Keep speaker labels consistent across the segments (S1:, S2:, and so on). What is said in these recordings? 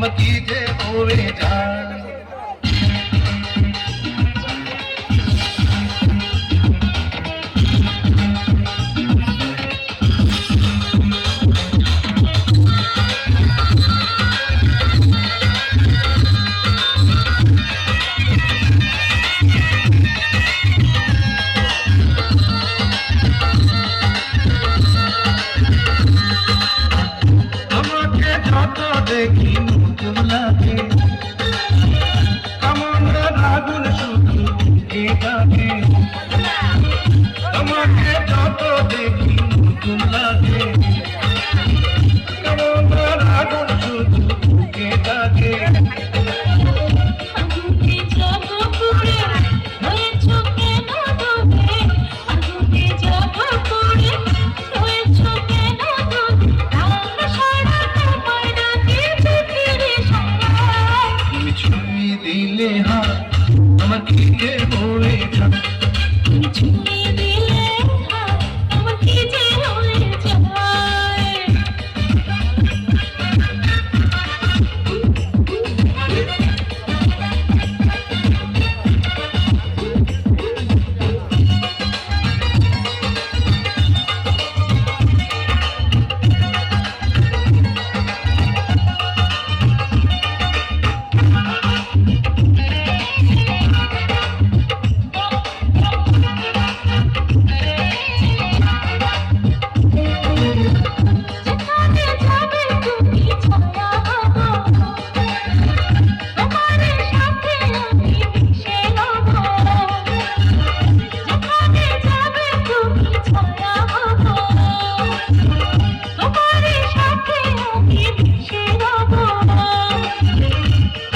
S1: আমার কি যে হয়ে যায়। দেখি নতুন লাগে আমার আগুন শুধু এটাকে তোমাকে যত দেখি নতুন লাগে আমার আগুন শুধু এটাকে দিলে হাত আমার কি যে হয়ে যায়।
S2: ছুঁয়ে দিলে হাত আমার কি যে হয়ে যায়।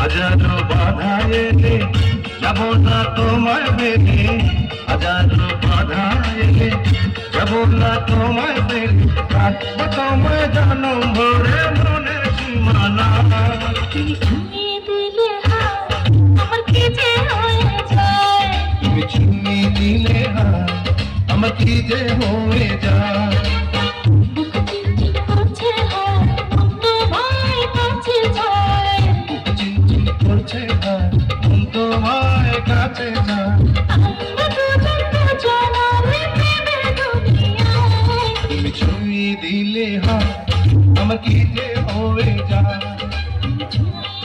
S1: হাজারো বাধা এলে যাব না তোমায় পেলে, হাজারো বাধা এলে যাব না তোমায় পেলে, কাটবো তোমায় জানো ভরে মনের সীমানা।
S2: তুমি ছুঁয়ে দিলে হাত আমার কি যে হয়ে যায়।
S1: তুমি ছুঁয়ে দিলে হাত আমার কি যে হয়ে যায়।
S2: বুক চিনচিন করছে হাত মন তোমায় কাছে যায়।
S1: বুক চিনচিন করছে হাত মন তোমায় কাছে যায়।
S2: আমরা দুজন দুজন আমি প্রেমের দুনিয়ায়।
S1: তুমি ছুঁয়ে দিলে হাত আমার কি যে হয়ে যায়।